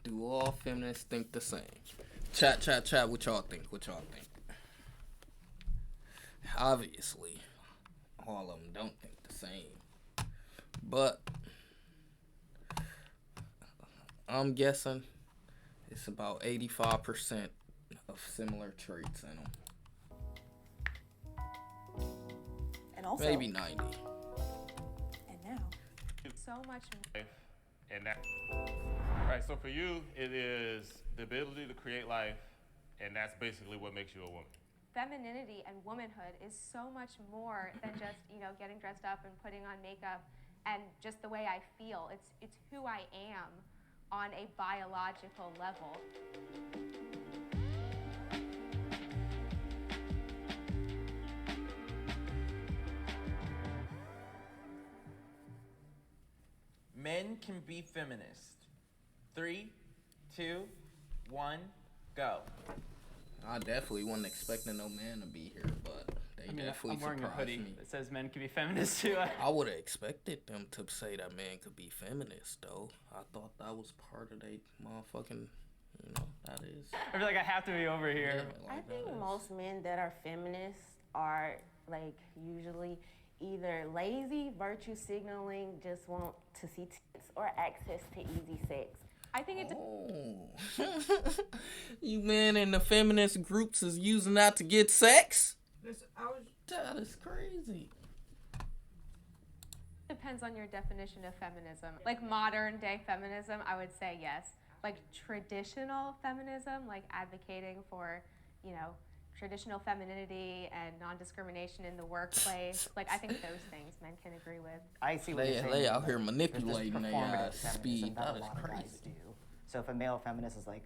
Do all feminists think the same? Chat. What y'all think? Obviously, all of them don't think the same. But I'm guessing it's about 85% of similar traits in them. And also, maybe 90. And now, so much. And that, right, so for you, it is the ability to create life, and that's basically what makes you a woman. Femininity and womanhood is so much more than just, getting dressed up and putting on makeup and just the way I feel. It's who I am on a biological level. Men can be feminist. 3, 2, 1, go. I definitely wasn't expecting no man to be here, but they definitely I'm wearing a surprised hoodie me. that says men can be feminists too. I would have expected them to say that man could be feminist, though. I thought that was part of they motherfucking, that is. I feel like I have to be over here. Yeah, I think most men that are feminists are usually either lazy, virtue signaling, just want to see tits, or access to easy sex. I think it's. You men in the feminist groups is using that to get sex? That is crazy. Depends on your definition of feminism. Like modern day feminism, I would say yes. Like traditional feminism, like advocating for, traditional femininity and non-discrimination in the workplace. Like I think those things men can agree with. I see what you're saying. They out here manipulating their their speed. That is crazy. Do. So if a male feminist is like,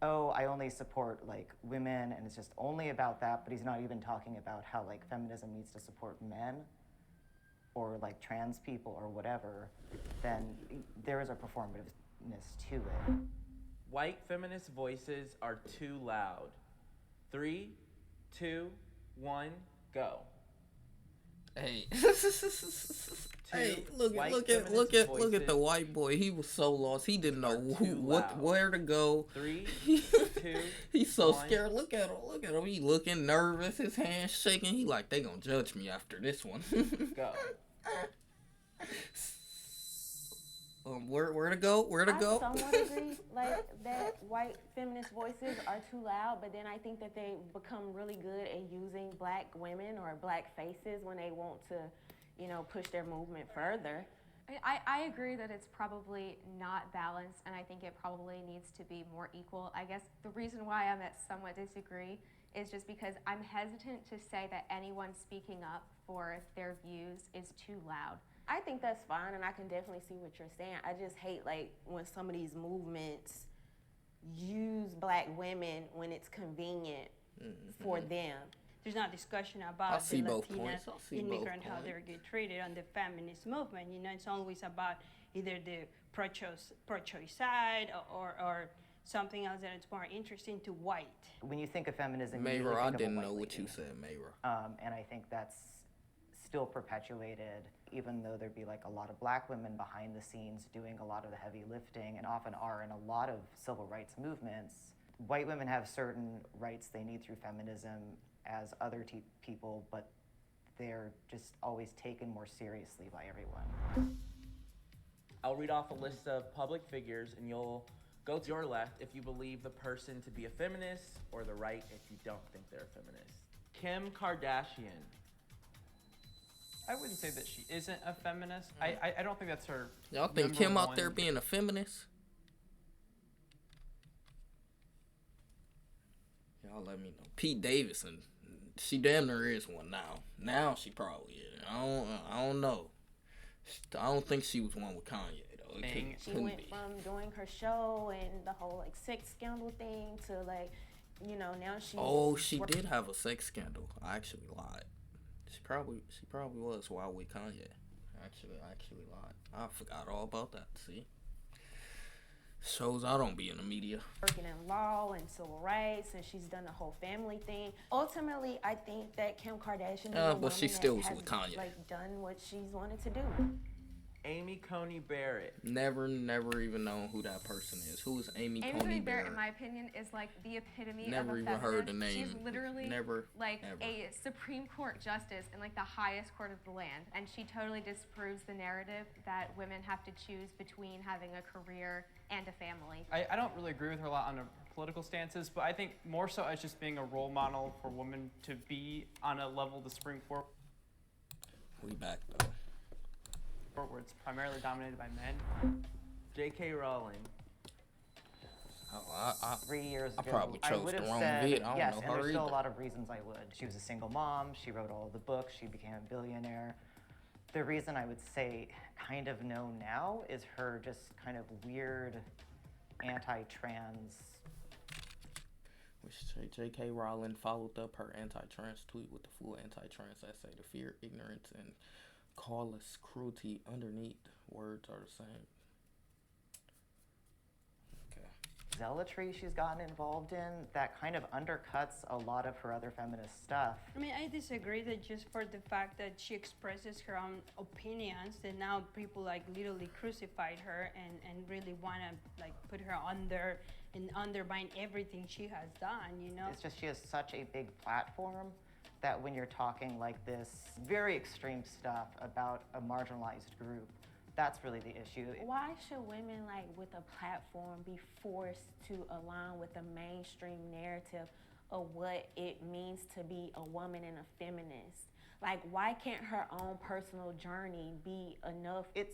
oh, I only support women, and it's just only about that, but he's not even talking about how feminism needs to support men or trans people or whatever, then there is a performativeness to it. White feminist voices are too loud. 3, 2, 1, go. Hey. Hey, look at the white boy. He was so lost. He didn't know where to go. 3, 2, He's so 1. scared. Look at him. He looking nervous. His hands shaking. He like, they gonna judge me after this one. Go. Where to go? I somewhat agree, that white feminist voices are too loud, but then I think that they become really good at using black women or black faces when they want to, push their movement further. I agree that it's probably not balanced, and I think it probably needs to be more equal. I guess the reason why I'm at somewhat disagree is just because I'm hesitant to say that anyone speaking up for their views is too loud. I think that's fine, and I can definitely see what you're saying. I just hate when some of these movements use black women when it's convenient for them. There's not discussion about the Latina immigrant, how they get treated on the feminist movement. It's always about either the pro-choice side or something else that it's more interesting to white. When you think of feminism, Mayra, I didn't know what you said, Mayra. And I think that's still perpetuated, even though there'd be a lot of black women behind the scenes doing a lot of the heavy lifting, and often are in a lot of civil rights movements. White women have certain rights they need through feminism as other people, but they're just always taken more seriously by everyone. I'll read off a list of public figures, and you'll go to your left if you believe the person to be a feminist, or the right if you don't think they're a feminist. Kim Kardashian. I wouldn't say that she isn't a feminist. I don't think that's her. Y'all think Kim out there being a feminist? Y'all let me know. Pete Davidson, she damn near is one now. Now she probably is. I don't know. I don't think she was one with Kanye though. She went from doing her show and the whole sex scandal thing to now she's. Oh, she did have a sex scandal. I actually lied. She probably was wild with Kanye. Actually lied. I forgot all about that. See, shows I don't be in the media. Working in law and civil rights, and she's done the whole family thing. Ultimately, I think that Kim Kardashian is a but she still was with Kanye. done what she's wanted to do. Amy Coney Barrett. Never even known who that person is. Who is Amy Coney Barrett? In my opinion, is like the epitome Never of a even feminist. heard the name. She's literally like ever. a Supreme Court justice in like the highest court of the land, and she totally disproves the narrative that women have to choose between having a career and a family. I don't really agree with her a lot on her political stances, but I think more so as just being a role model for women to be on a level the Supreme Court. We back though. Where it's primarily dominated by men. J.K. Rowling. Oh, 3 years ago, I probably chose would the have wrong said vid. I don't yes, know and her there's still either. a lot of reasons I would. She was a single mom. She wrote all of the books. She became a billionaire. The reason I would say kind of no now is her just kind of weird anti-trans. Which J.K. Rowling followed up her anti-trans tweet with the full anti-trans essay. The fear, ignorance, and callous cruelty underneath words are the same. Okay. Zealotry she's gotten involved in that kind of undercuts a lot of her other feminist stuff. I mean, I disagree that just for the fact that she expresses her own opinions, that now people like literally crucified her and really want to like put her under and undermine everything she has done, you know? It's just she has such a big platform that when you're talking like this very extreme stuff about a marginalized group, that's really the issue. Why should women like with a platform be forced to align with the mainstream narrative of what it means to be a woman and a feminist? Like, why can't her own personal journey be enough? It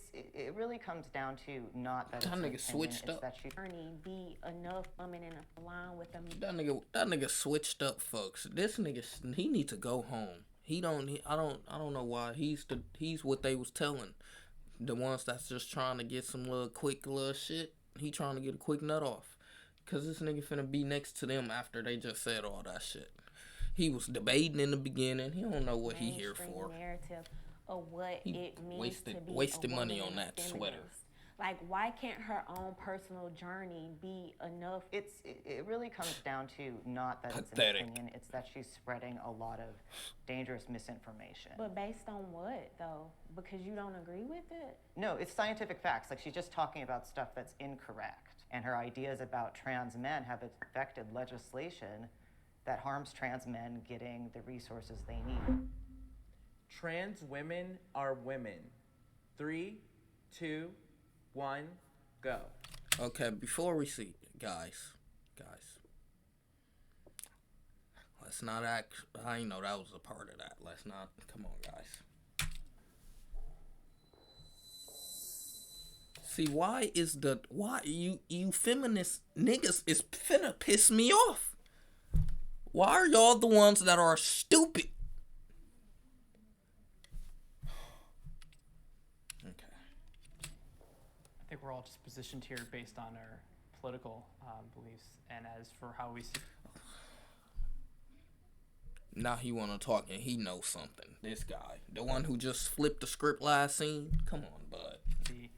really comes down to not that That it's an nigga opinion, switched it's up. that she Journey be enough women and align with them. That nigga switched up, folks. This nigga, he need to go home. I don't know why. He's what they was telling. The ones that's just trying to get some little quick little shit. He trying to get a quick nut off. Cause this nigga finna be next to them after they just said all that shit. He was debating in the beginning. He don't know what he here for. Narrative of what it means to be wasted a money woman on and a that sweater. feminist. Like, why can't her own personal journey be enough? it really comes down to not that Pathetic. it's an opinion, it's that she's spreading a lot of dangerous misinformation. But based on what, though? Because you don't agree with it? No, it's scientific facts. Like, she's just talking about stuff that's incorrect. And her ideas about trans men have affected legislation that harms trans men getting the resources they need. Trans women are women. 3, 2, 1, go. Okay, before we see, guys, let's not act. I didn't know that was a part of that. Let's not. Come on, guys. See, why you feminist niggas is finna piss me off? Why are y'all the ones that are stupid? Okay. I think we're all just positioned here based on our political beliefs, and as for how we see. Now he wanna talk and he knows something. This guy, the one who just flipped the script last scene. Come on, bud. The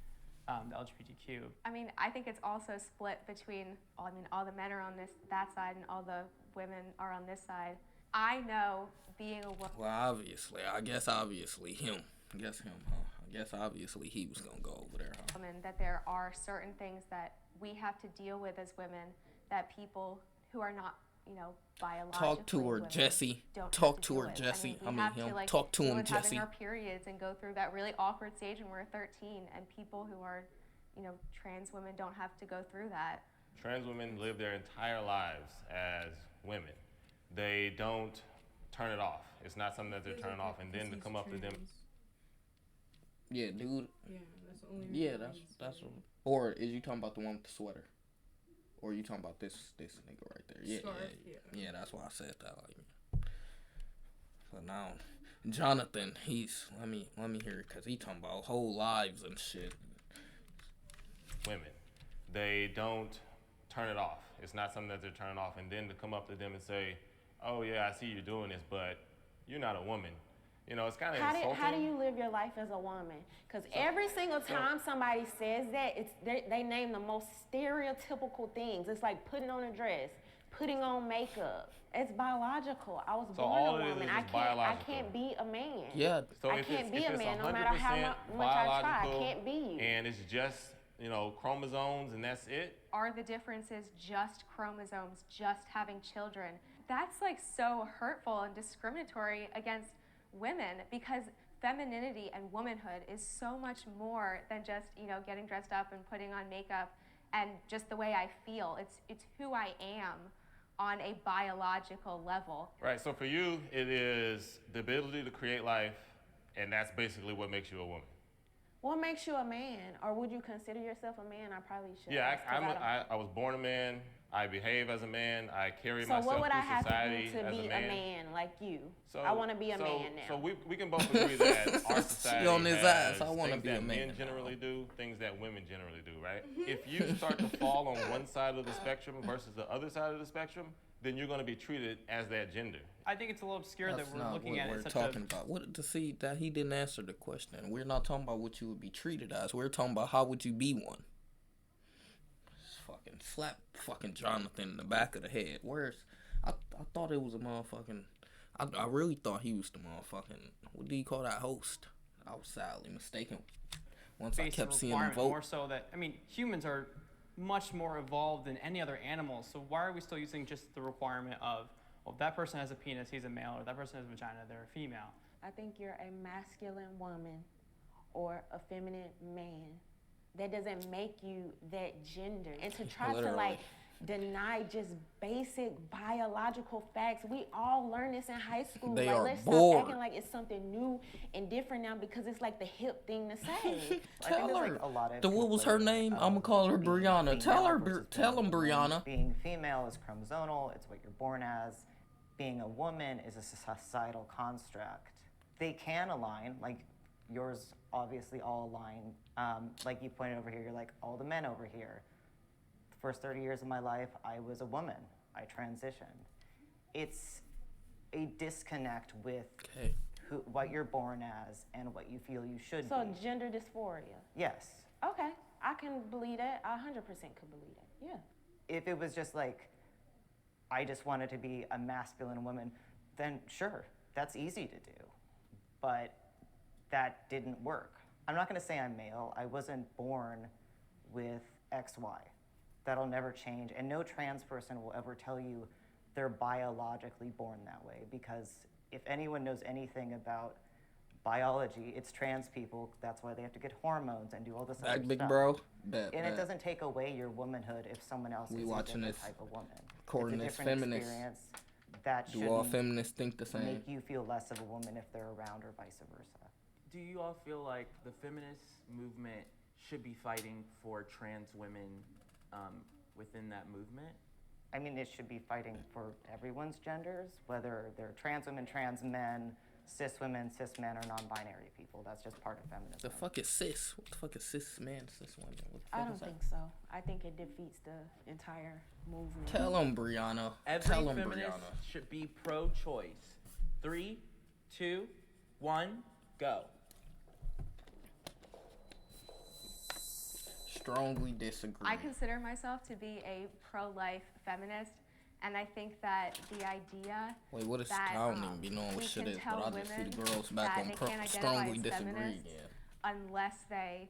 LGBTQ. I mean, I think it's also split between, all the men are on that side and all the women are on this side. I know being a woman. Well, obviously, I guess obviously him. I guess obviously he was gonna go over there, huh? That there are certain things that we have to deal with as women that people who are not, biologically Talk to her, women Jesse. don't Talk have to deal her, with. Jesse. We have him. to, Talk to deal him, with Jesse. having our periods and go through that really awkward stage when we're 13, and people who are, trans women don't have to go through that. Trans women live their entire lives as women. They don't turn it off. It's not something that they're turning off, and then to come up to them. Yeah, dude. Yeah, that's the only. Yeah, that's what. Or is you talking about the one with the sweater? Or are you talking about this nigga right there? Yeah, Scarf, yeah. That's why I said that. Like, but now, Jonathan, let me hear it, cause he talking about whole lives and shit. Women, they don't turn it off. It's not something that they're turning off, and then to come up to them and say, "Oh yeah, I see you doing this, but you're not a woman." It's kind of insulting. How do you live your life as a woman? Because every single time somebody says that, they name the most stereotypical things. It's like putting on a dress, putting on makeup. It's biological. I was So born all a it is woman. is I biological. can't be a man. Yeah. So I if can't it's, be if a it's man no 100% matter how much I try. I biological can't be you. and it's just, you know, chromosomes and that's it. Are the differences just chromosomes, just having children? That's like so hurtful and discriminatory against women, because femininity and womanhood is so much more than just, you know, getting dressed up and putting on makeup and just the way I feel. It's who I am on a biological level. Right, so for you, it is the ability to create life, and that's basically what makes you a woman. What makes you a man? Or would you consider yourself a man? I probably should. Yeah, ask, 'cause I was born a man. I behave as a man. I carry So myself what would I through have to society do to as be a man. like you? So, I want to be a man now. So we can both agree that our society on his has ass. I wanna things be a that man men now. generally do, things that women generally do, right? If you start to fall on one side of the spectrum versus the other side of the spectrum, then you're going to be treated as that gender. I think it's a little obscure That's that we're not looking what at we're it such talking about. What to see that he didn't answer the question. We're not talking about what you would be treated as. We're talking about how would you be one. Just fucking slap fucking Jonathan in the back of the head. Where's I thought it was a motherfucking. I really thought he was the motherfucking. What do you call that host? I was sadly mistaken. Once I basic kept seeing him requirement, vote. more so that, I mean, humans are much more evolved than any other animal, so why are we still using just the requirement of, well, if that person has a penis, he's a male, or that person has a vagina, they're a female? I think you're a masculine woman or a feminine man. That doesn't make you that gender. And to try to like deny just basic biological facts. We all learn this in high school. They like, are let's bored. stop acting like it's something new and different now because it's like the hip thing to say. I think Tell there's, her. like, a lot of What was her conflating name? of I'm gonna call her being Brianna. Tell female her. versus Tell being him, a woman. Brianna. Being female is chromosomal. It's what you're born as. Being a woman is a societal construct. They can align, like yours obviously all align. Like you pointed over here, you're like all the men over here. The first 30 years of my life, I was a woman. I transitioned. It's a disconnect with what you're born as and what you feel you should So be. gender dysphoria. Yes. Okay, I can believe that. I 100% could believe that. Yeah. If it was just like, I just wanted to be a masculine woman, then sure, that's easy to do. But that didn't work. I'm not gonna say I'm male. I wasn't born with XY. That'll never change. And no trans person will ever tell you they're biologically born that way, because if anyone knows anything about biology, it's trans people. That's why they have to get hormones and do all this other Big stuff. bro. And it doesn't take away your womanhood if someone else We is a watching different this type of woman. according It's a to different feminists. experience that Do all shouldn't feminists think the same? make you feel less of a woman if they're around or vice versa. Do you all feel like the feminist movement should be fighting for trans women within that movement? I mean, it should be fighting for everyone's genders, whether they're trans women, trans men, cis women, cis men, or non-binary people. That's just part of feminism. The fuck is cis? What the fuck is cis man, cis woman? What the fuck I is don't that? think so. I think it defeats the entire movement. Tell him, Brianna. Every Tell him, feminist Brianna. should be pro-choice. 3, 2, 1, go. Strongly disagree. I consider myself to be a pro-life feminist, and I think that the idea Wait, what is? that I don't even be knowing what we shit can is, tell but I just see women the girls back that on they can't identify strongly as disagree feminists again. unless they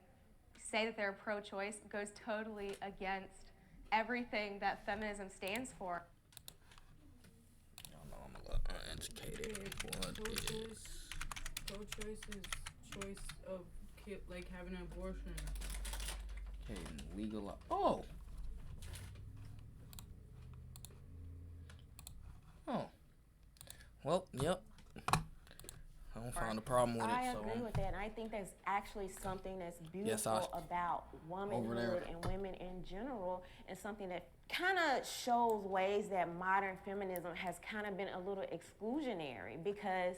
say that they're pro-choice goes totally against everything that feminism stands for. Y'all know I'm a little uneducated. What is? Pro-choice is choice of like having an abortion. Okay, legal. Oh. Oh. Well, yep. I don't find a problem with it. I so agree with that, and I think that's actually something that's beautiful about womanhood and women in general, and something that kind of shows ways that modern feminism has kind of been a little exclusionary, because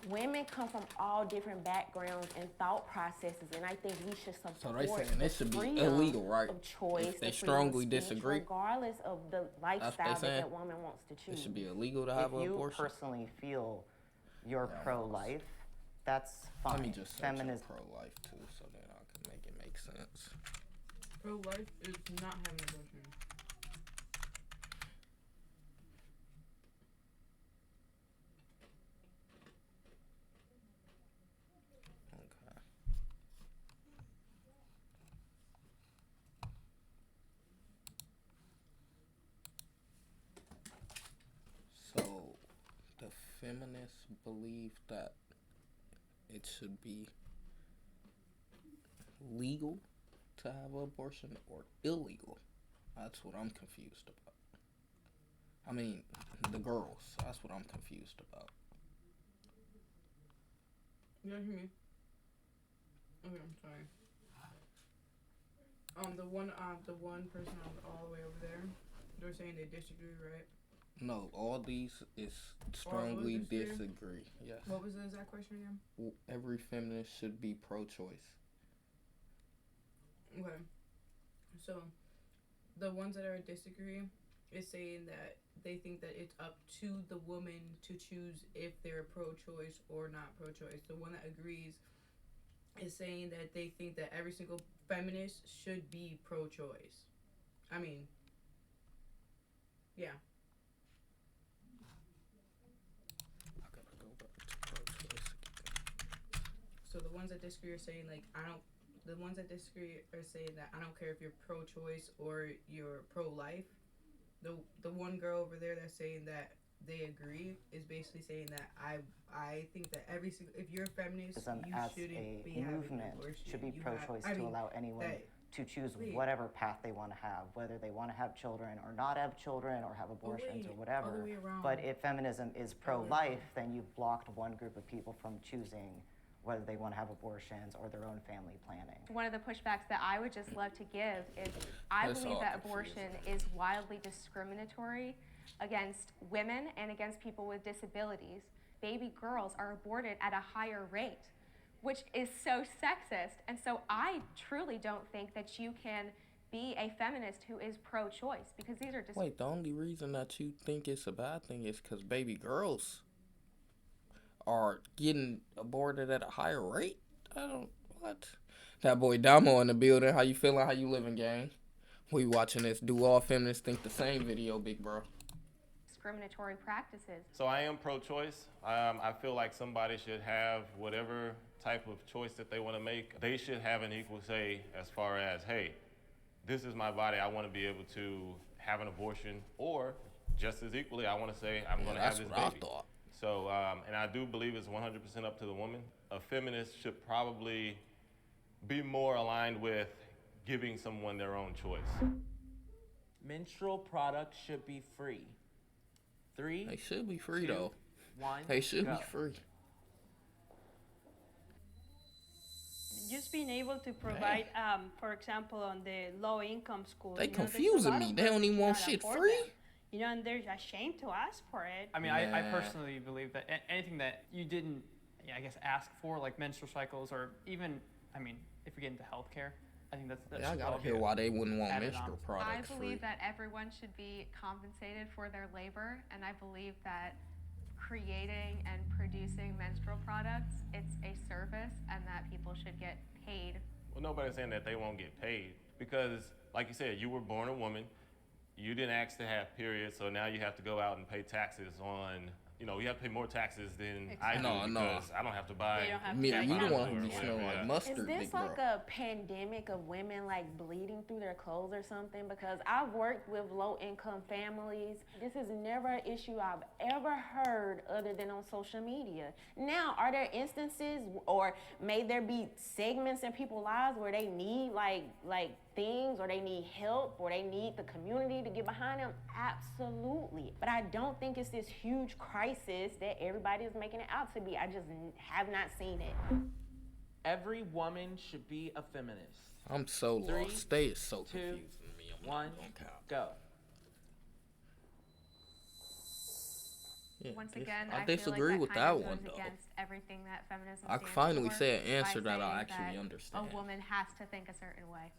women come from all different backgrounds and thought processes, and I think we should support So they saying it should be freedom illegal, right? of choice, If they the freedom of strongly speech, disagree, regardless of the lifestyle that saying? that woman wants to choose. it should be illegal to have If an you abortion. personally feel you're pro-life, that's fine. Let me just search up Feminism. pro-life too, so then I can make it make sense. Pro-life is not having an abortion. feminists believe that it should be legal to have an abortion or illegal? That's what I'm confused about. I mean, the girls. That's what I'm confused about. You don't hear me? Okay, I'm sorry. The one person all the way over there, they're saying they disagree, right? No, all these is strongly disagree. Yes. What was the exact question again? Every feminist should be pro-choice. Okay. So, the ones that are disagree is saying that they think that it's up to the woman to choose if they're pro-choice or not pro-choice. The one that agrees is saying that they think that every single feminist should be pro-choice. I mean, yeah. I gotta go back to pro-choice again. So the ones that disagree are saying like the ones that disagree are saying that I don't care if you're pro-choice or you're pro-life. The one girl over there that's saying that they agree is basically saying that I think that every single, if you're a feminist, you shouldn't be having an abortion. Should be pro-choice to allow anyone to choose whatever path they want to have, whether they want to have children or not have children or have abortions or whatever. But if feminism is pro-life, then you've blocked one group of people from choosing whether they want to have abortions or their own family planning. One of the pushbacks that I would just love to give is I believe that abortion is wildly discriminatory against women and against people with disabilities. Baby girls are aborted at a higher rate, which is so sexist. And so I truly don't think that you can be a feminist who is pro-choice, because these are just... Wait, the only reason that you think it's a bad thing is because baby girls are getting aborted at a higher rate? What? That boy Damo in the building. How you feeling? How you living, gang? We watching this Do All Feminists Think the Same video, big bro. Discriminatory practices. So I am pro-choice. I feel like somebody should have whatever type of choice that they want to make. They should have an equal say as far as, hey, this is my body. I want to be able to have an abortion, or just as equally, I want to say I'm going to have this baby. That's what I thought. So, and I do believe it's 100% up to the woman. A feminist should probably be more aligned with giving someone their own choice. Menstrual products should be free. 3, They should be free, 2, though. 1, They should go. be free. Just being able to provide, for example, on the low-income schools. They confusing me. They don't even want shit free. You know, and they're ashamed to ask for it. I mean, I personally believe that anything that you didn't, I guess, ask for, like menstrual cycles, or even, I mean, if you get into healthcare, I think that's I gotta hear why they wouldn't want menstrual products I believe that everyone should be compensated for their labor, and I believe that creating and producing menstrual products, it's a service, and that people should get paid. Well, nobody's saying that they won't get paid, because, like you said, you were born a woman. You didn't ask to have periods, so now you have to go out and pay taxes on, you have to pay more taxes than I do, because I don't have to buy. You don't want to be smelling like mustard, Is this big like bro. a pandemic of women like bleeding through their clothes or something? Because I've worked with low-income families. This is never an issue I've ever heard other than on social media. Now, are there instances, or may there be segments in people's lives where they need like things, or they need help, or they need the community to get behind them? Absolutely. But I don't think it's this huge crisis that everybody is making it out to be. I just have not seen it. Every woman should be a feminist. I'm so 3, lost. They is so 2, confusing me. I'm 1, not gonna count. go. Yeah, Once again, I I feel disagree like with that that kind of one goes though. against everything that feminism I stands finally for, say an answer by that I saying actually that understand. A woman has to think a certain way.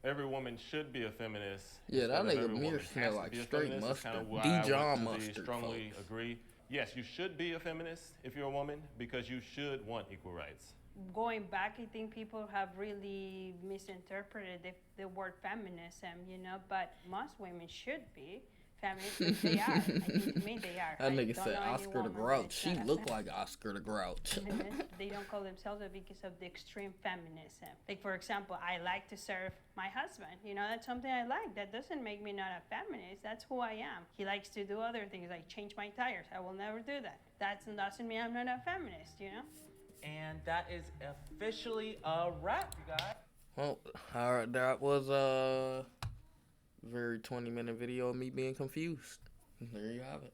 Every woman should be a feminist. Yeah, that instead of nigga every mirror woman smell has to like be a straight feminist. It's mustard. kinda why I Dijon want to mustard, strongly folks. agree. Yes, you should be a feminist if you're a woman, because you should want equal rights. Going back, I think people have really misinterpreted the word feminism, but most women should be feminists. They are. I think to me they are. That I nigga don't said know any Oscar the woman Grouch. that's She not a looked like Oscar the Grouch. feminist. They don't call themselves that because of the extreme feminism. Like, for example, I like to serve my husband. You know, that's something I like. That doesn't make me not a feminist. That's who I am. He likes to do other things like change my tires. I will never do that. That doesn't mean I'm not a feminist, you know? And that is officially a wrap, you guys. Well, alright, that was a very 20-minute video of me being confused. There you have it.